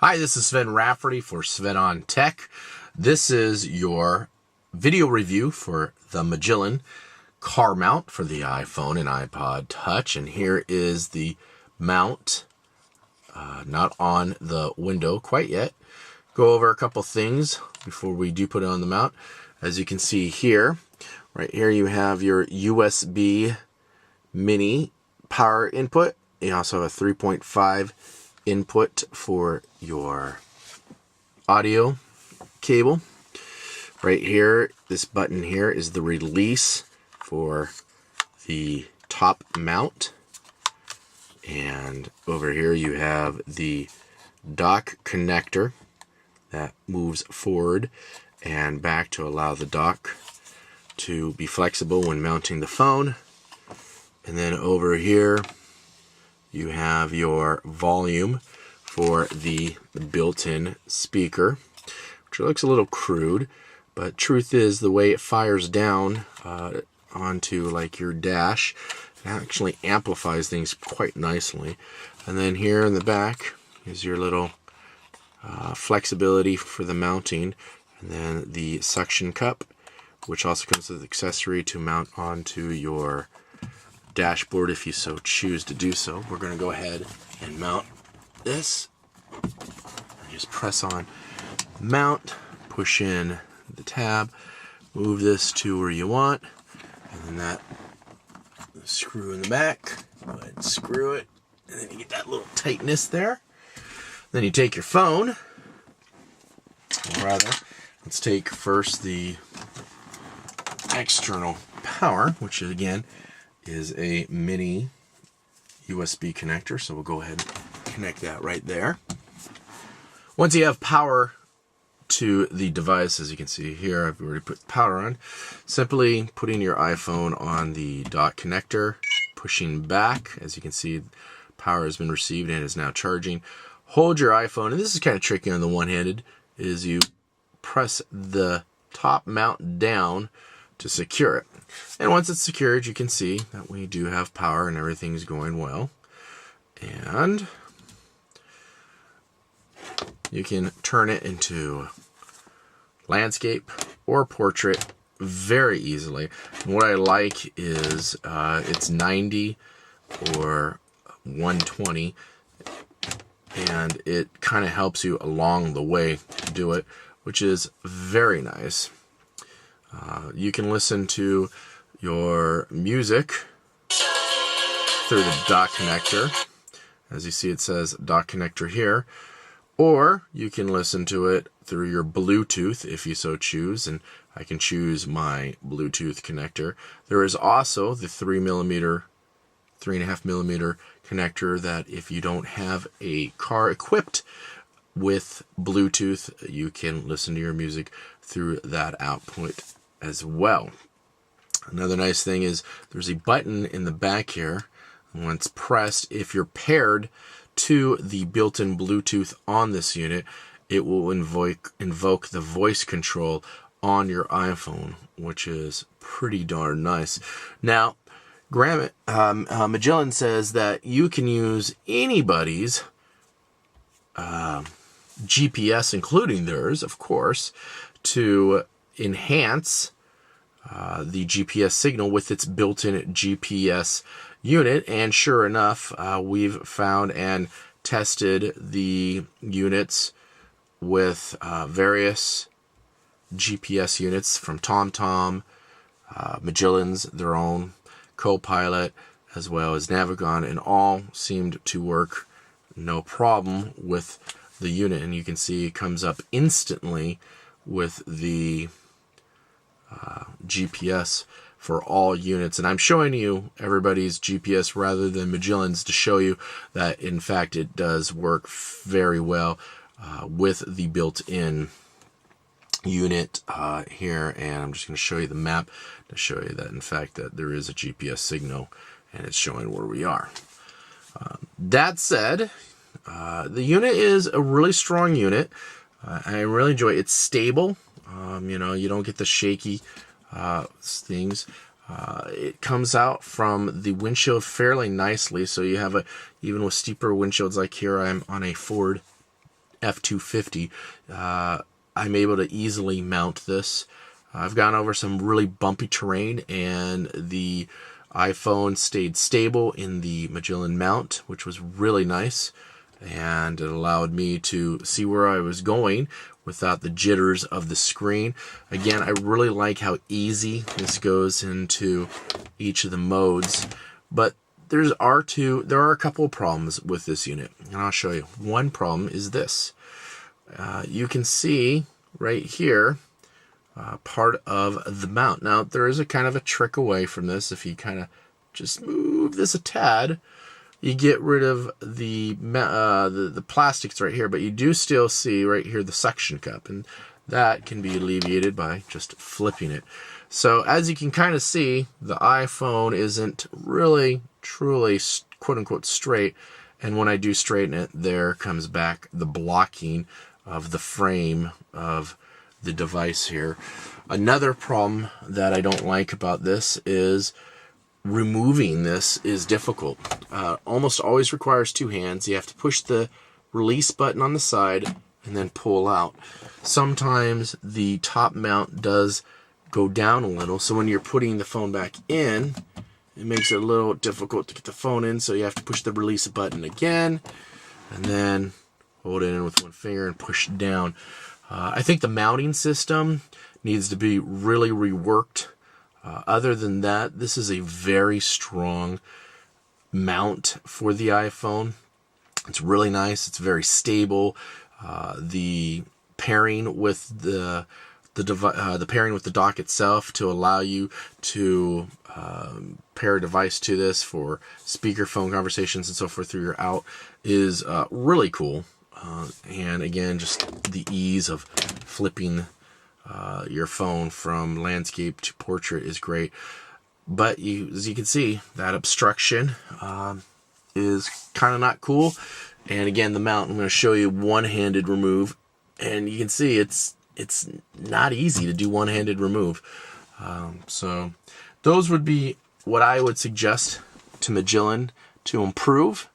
Hi, this is Sven Rafferty for Sven on Tech. This is your video review for the Magellan car mount for the iPhone and iPod Touch. And here is the mount, not on the window quite yet. Go over a couple things before we do put it on the mount. As you can see here, right here you have your USB mini power input. You also have a 3.5 input for your audio cable. Right here, this button here is the release for the top mount. And over here you have the dock connector that moves forward and back to allow the dock to be flexible when mounting the phone. And then over here you have your volume for the built-in speaker, which looks a little crude, but truth is the way it fires down onto like your dash, it actually amplifies things quite nicely. And then here in the back is your little flexibility for the mounting, and then the suction cup, which also comes with an accessory to mount onto your dashboard if you so choose to do so. We're going to go ahead and mount this. Just press on mount, push in the tab, move this to where you want, and then that screw in the back. Go ahead and screw it, and then you get that little tightness there. Then you take your phone, or rather, let's take first the external power, which again is a mini USB connector. So we'll go ahead and connect that right there. Once you have power to the device, as you can see here, I've already put power on. Simply putting your iPhone on the dock connector, pushing back, as you can see, power has been received and is now charging. Hold your iPhone, and this is kind of tricky on the one-handed, is you press the top mount down to secure it. And once it's secured, you can see that we do have power and everything's going well. And you can turn it into landscape or portrait very easily. And what I like is it's 90 or 120, and it kind of helps you along the way to do it, which is very nice. You can listen to your music through the dock connector. As you see, it says dock connector here. Or you can listen to it through your Bluetooth if you so choose, and I can choose my Bluetooth connector. There is also the 3.5 millimeter connector that if you don't have a car equipped with Bluetooth, you can listen to your music through that output as well. Another nice thing is there's a button in the back here. Once pressed, if you're paired to the built-in Bluetooth on this unit, it will invoke the voice control on your iPhone, which is pretty darn nice. Now, Magellan says that you can use anybody's GPS, including theirs, of course, to enhance the GPS signal with its built-in GPS unit. And sure enough, we've found and tested the units with various GPS units from TomTom, Magellan's, their own Copilot, as well as Navigon, and all seemed to work no problem with the unit. And you can see it comes up instantly with the GPS for all units. And I'm showing you everybody's GPS rather than Magellan's to show you that in fact it does work very well with the built-in unit here. And I'm just going to show you the map to show you that in fact that there is a GPS signal and it's showing where we are. That said, the unit is a really strong unit. I really enjoy it. It's stable. You don't get the shaky things. It comes out from the windshield fairly nicely, so you have even with steeper windshields like here, I'm on a Ford F250, I'm able to easily mount this. I've gone over some really bumpy terrain, and the iPhone stayed stable in the Magellan mount, which was really nice, and it allowed me to see where I was going without the jitters of the screen. Again, I really like how easy this goes into each of the modes, but there are a couple of problems with this unit, and I'll show you. One problem is this. You can see right here part of the mount. Now, there is a kind of a trick away from this. If you kind of just move this a tad, you get rid of the plastics right here, but you do still see right here the suction cup, and that can be alleviated by just flipping it. So as you can kind of see, the iPhone isn't really truly quote-unquote straight, and when I do straighten it, there comes back the blocking of the frame of the device here. Another problem that I don't like about this is removing this is difficult. Almost always requires two hands. You have to push the release button on the side and then pull out. Sometimes the top mount does go down a little, so when you're putting the phone back in, it makes it a little difficult to get the phone in, so you have to push the release button again and then hold it in with one finger and push it down. I think the mounting system needs to be really reworked. Other than that, this is a very strong mount for the iPhone. It's really nice. It's very stable. The pairing with the pairing with the dock itself to allow you to pair a device to this for speakerphone conversations and so forth through your out is really cool. And again, just the ease of flipping your phone from landscape to portrait is great. But as you can see, that obstruction is kind of not cool. And again, the mount, I'm going to show you one-handed remove, and you can see it's not easy to do one-handed remove. So those would be what I would suggest to Magellan to improve.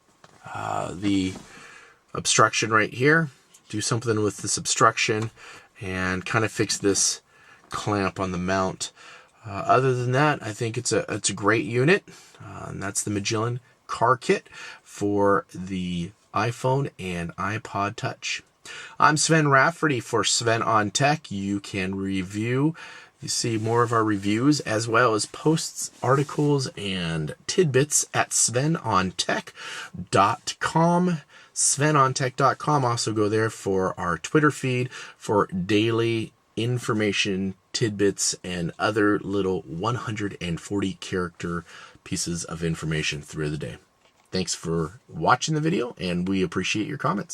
The obstruction right here, do something with this obstruction and kind of fix this clamp on the mount. Other than that, I think it's a great unit, and that's the Magellan car kit for the iPhone and iPod Touch. I'm Sven Rafferty for Sven on Tech. You can see more of our reviews as well as posts, articles, and tidbits at svenontech.com. svenontech.com. Also go there for our Twitter feed for daily information, tidbits, and other little 140 character pieces of information through the day. Thanks for watching the video, and we appreciate your comments.